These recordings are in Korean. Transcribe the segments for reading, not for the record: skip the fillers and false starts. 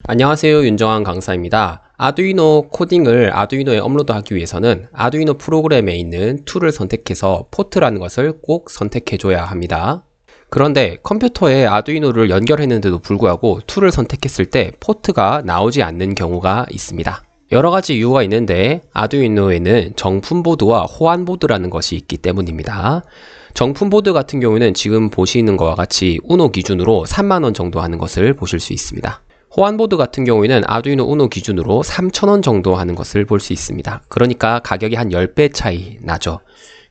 안녕하세요, 윤정한 강사입니다. 아두이노 코딩을 아두이노에 업로드하기 위해서는 아두이노 프로그램에 있는 툴을 선택해서 포트라는 것을 꼭 선택해줘야 합니다. 그런데 컴퓨터에 아두이노를 연결했는데도 불구하고 툴을 선택했을 때 포트가 나오지 않는 경우가 있습니다. 여러 가지 이유가 있는데 아두이노에는 정품 보드와 호환 보드라는 것이 있기 때문입니다. 정품 보드 같은 경우에는 지금 보시는 것과 같이 우노 기준으로 3만원 정도 하는 것을 보실 수 있습니다. 호환보드 같은 경우에는 아두이노 우노 기준으로 3,000원 정도 하는 것을 볼 수 있습니다. 그러니까 가격이 한 10배 차이 나죠.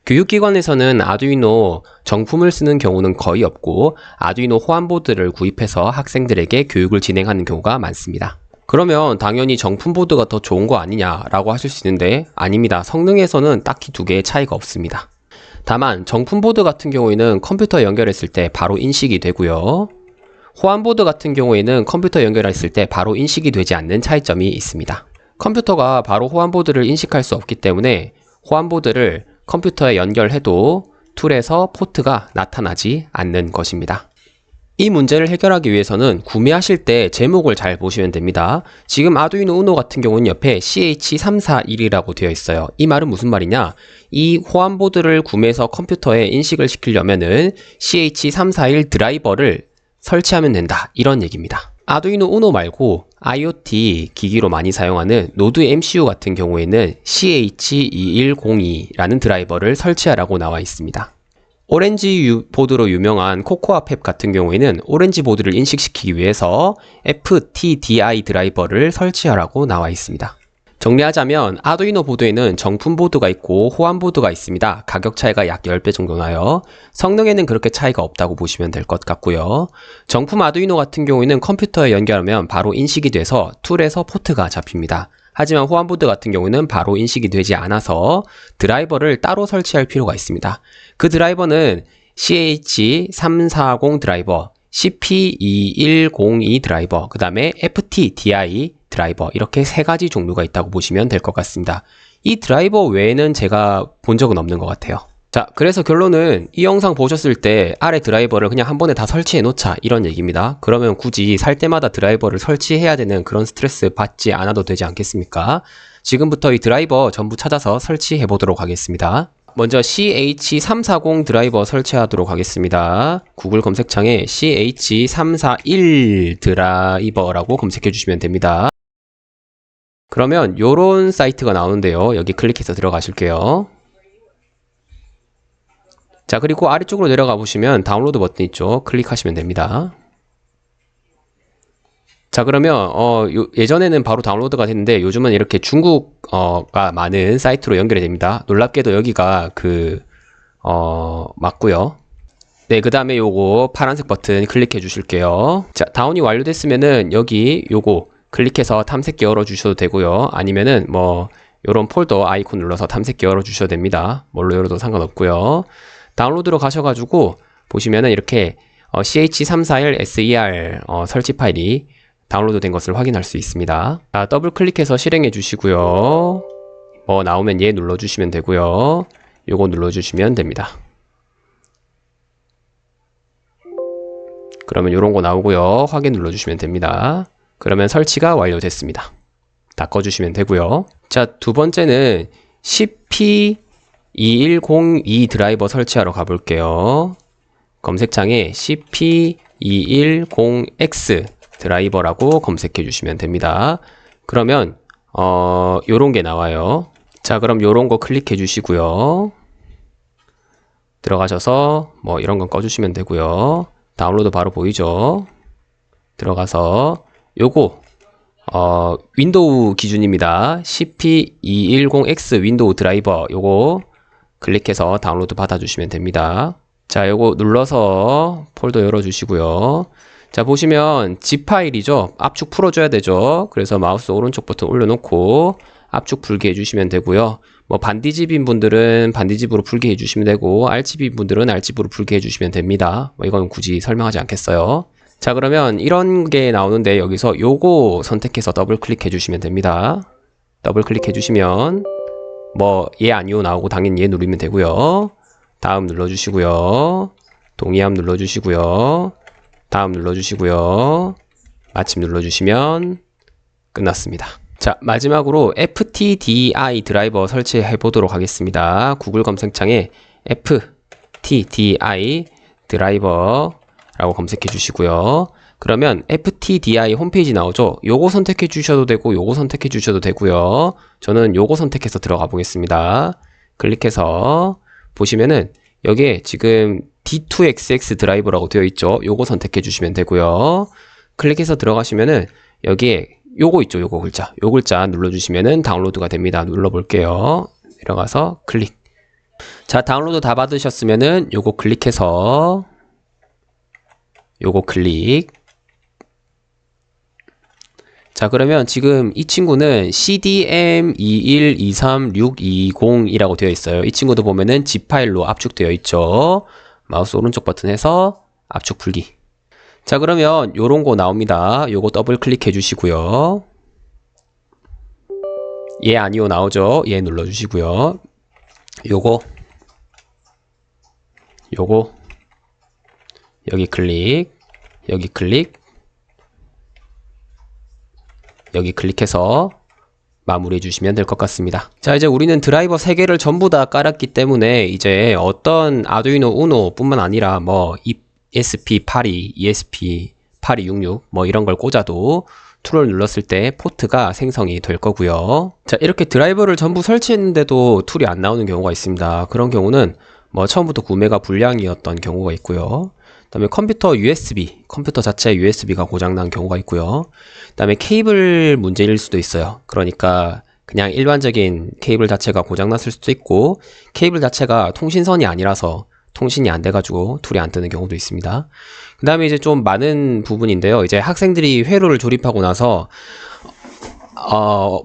교육기관에서는 아두이노 정품을 쓰는 경우는 거의 없고 아두이노 호환보드를 구입해서 학생들에게 교육을 진행하는 경우가 많습니다. 그러면 당연히 정품 보드가 더 좋은 거 아니냐라고 하실 수 있는데 아닙니다. 성능에서는 딱히 두 개의 차이가 없습니다. 다만 정품 보드 같은 경우에는 컴퓨터에 연결했을 때 바로 인식이 되고요. 호환보드 같은 경우에는 컴퓨터 연결했을 때 바로 인식이 되지 않는 차이점이 있습니다. 컴퓨터가 바로 호환보드를 인식할 수 없기 때문에 호환보드를 컴퓨터에 연결해도 툴에서 포트가 나타나지 않는 것입니다. 이 문제를 해결하기 위해서는 구매하실 때 제목을 잘 보시면 됩니다. 지금 아두이노 우노 같은 경우는 옆에 CH341이라고 되어 있어요. 이 말은 무슨 말이냐? 이 호환보드를 구매해서 컴퓨터에 인식을 시키려면은 CH341 드라이버를 설치하면 된다, 이런 얘기입니다. 아두이노 우노 말고 IoT 기기로 많이 사용하는 노드 MCU 같은 경우에는 CH2102라는 드라이버를 설치하라고 나와 있습니다. 오렌지 보드로 유명한 코코아 팹 같은 경우에는 오렌지 보드를 인식시키기 위해서 FTDI 드라이버를 설치하라고 나와 있습니다. 정리하자면 아두이노 보드에는 정품 보드가 있고 호환 보드가 있습니다. 가격 차이가 약 10배 정도 나요. 성능에는 그렇게 차이가 없다고 보시면 될 것 같고요. 정품 아두이노 같은 경우에는 컴퓨터에 연결하면 바로 인식이 돼서 툴에서 포트가 잡힙니다. 하지만 호환 보드 같은 경우는 바로 인식이 되지 않아서 드라이버를 따로 설치할 필요가 있습니다. 그 드라이버는 CH340 드라이버, CP2102 드라이버, 그 다음에 FTDI 드라이버, 이렇게 세 가지 종류가 있다고 보시면 될 것 같습니다. 이 드라이버 외에는 제가 본 적은 없는 것 같아요. 자, 그래서 결론은 이 영상 보셨을 때 아래 드라이버를 그냥 한 번에 다 설치해 놓자, 이런 얘기입니다. 그러면 굳이 살 때마다 드라이버를 설치해야 되는 그런 스트레스 받지 않아도 되지 않겠습니까? 지금부터 이 드라이버 전부 찾아서 설치해 보도록 하겠습니다. 먼저 CH340 드라이버 설치하도록 하겠습니다. 구글 검색창에 CH341 드라이버라고 검색해 주시면 됩니다. 그러면 요런 사이트가 나오는데요. 여기 클릭해서 들어가실게요. 자, 그리고 아래쪽으로 내려가 보시면 다운로드 버튼 있죠. 클릭하시면 됩니다. 자, 그러면 예전에는 바로 다운로드가 됐는데 요즘은 이렇게 중국어가 많은 사이트로 연결이 됩니다. 놀랍게도 여기가 맞고요. 네, 그 다음에 요거 파란색 버튼 클릭해 주실게요. 자, 다운이 완료됐으면은 여기 요거 클릭해서 탐색기 열어 주셔도 되고요. 아니면은 뭐 요런 폴더 아이콘 눌러서 탐색기 열어 주셔도 됩니다. 뭘로 열어도 상관없고요. 다운로드로 가셔가지고 보시면은 이렇게 CH341SER 설치 파일이 다운로드 된 것을 확인할 수 있습니다. 자, 더블 클릭해서 실행해 주시고요. 나오면 얘 눌러 주시면 되고요. 요거 눌러 주시면 됩니다. 그러면 요런 거 나오고요. 확인 눌러 주시면 됩니다. 그러면 설치가 완료됐습니다. 다 꺼주시면 되고요. 자, 두 번째는 CP2102 드라이버 설치하러 가볼게요. 검색창에 CP210X 드라이버라고 검색해 주시면 됩니다. 그러면 요런 게 나와요. 자, 그럼 요런 거 클릭해 주시고요. 들어가셔서 뭐 이런 건 꺼주시면 되고요. 다운로드 바로 보이죠? 들어가서 요거 윈도우 기준입니다. CP210X 윈도우 드라이버 요거 클릭해서 다운로드 받아주시면 됩니다. 자, 요거 눌러서 폴더 열어주시고요. 자, 보시면 zip 파일이죠. 압축 풀어줘야 되죠. 그래서 마우스 오른쪽 버튼 올려놓고 압축 풀게 해주시면 되고요. 뭐 반디집인 분들은 반디집으로 풀게 해주시면 되고 RGB인 분들은 RGB로 풀게 해주시면 됩니다. 뭐 이건 굳이 설명하지 않겠어요. 자, 그러면 이런 게 나오는데 여기서 요거 선택해서 더블 클릭해 주시면 됩니다. 더블 클릭해 주시면 뭐 예 아니요 나오고 당연히 예 누르면 되고요. 다음 눌러주시고요. 동의함 눌러주시고요. 다음 눌러주시고요. 마침 눌러주시면 끝났습니다. 자, 마지막으로 FTDI 드라이버 설치해 보도록 하겠습니다. 구글 검색창에 FTDI 드라이버라고 검색해 주시고요. 그러면 FTDI 홈페이지 나오죠? 요거 선택해 주셔도 되고 요거 선택해 주셔도 되고요. 저는 요거 선택해서 들어가 보겠습니다. 클릭해서 보시면은 여기에 지금 D2XX 드라이버라고 되어 있죠? 요거 선택해 주시면 되고요. 클릭해서 들어가시면은 여기에 요거 있죠? 요거 글자. 요 글자 눌러주시면은 다운로드가 됩니다. 눌러볼게요. 내려가서 클릭. 자, 다운로드 다 받으셨으면은 요거 클릭해서 요거 클릭. 자, 그러면 지금 이 친구는 CDM2123620이라고 되어 있어요. 이 친구도 보면은 zip 파일로 압축되어 있죠. 마우스 오른쪽 버튼 해서 압축 풀기. 자, 그러면 요런 거 나옵니다. 요거 더블 클릭해 주시고요. 예, 아니요 나오죠. 예 눌러 주시고요. 요거 여기 클릭, 여기 클릭, 여기 클릭해서 마무리해 주시면 될 것 같습니다. 자, 이제 우리는 드라이버 3개를 전부 다 깔았기 때문에 이제 어떤 아두이노 우노 뿐만 아니라 뭐 ESP82, ESP8266 뭐 이런 걸 꽂아도 툴을 눌렀을 때 포트가 생성이 될 거고요. 자, 이렇게 드라이버를 전부 설치했는데도 툴이 안 나오는 경우가 있습니다. 그런 경우는 뭐 처음부터 구매가 불량이었던 경우가 있고요. 그 다음에 컴퓨터 자체 USB가 고장난 경우가 있고요. 그 다음에 케이블 문제일 수도 있어요. 그러니까 그냥 일반적인 케이블 자체가 고장났을 수도 있고, 케이블 자체가 통신선이 아니라서 통신이 안 돼가지고 툴이 안 뜨는 경우도 있습니다. 그 다음에 이제 좀 많은 부분인데요. 이제 학생들이 회로를 조립하고 나서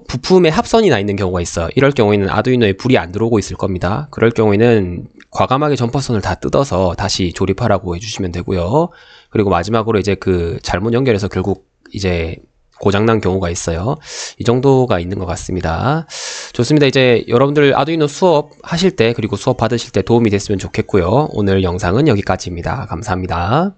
부품에 합선이 나 있는 경우가 있어요. 이럴 경우에는 아두이노에 불이 안 들어오고 있을 겁니다. 그럴 경우에는 과감하게 점퍼선을 다 뜯어서 다시 조립하라고 해주시면 되고요. 그리고 마지막으로 이제 그 잘못 연결해서 결국 이제 고장난 경우가 있어요. 이 정도가 있는 것 같습니다. 좋습니다. 이제 여러분들 아두이노 수업 하실 때, 그리고 수업 받으실 때 도움이 됐으면 좋겠고요. 오늘 영상은 여기까지입니다. 감사합니다.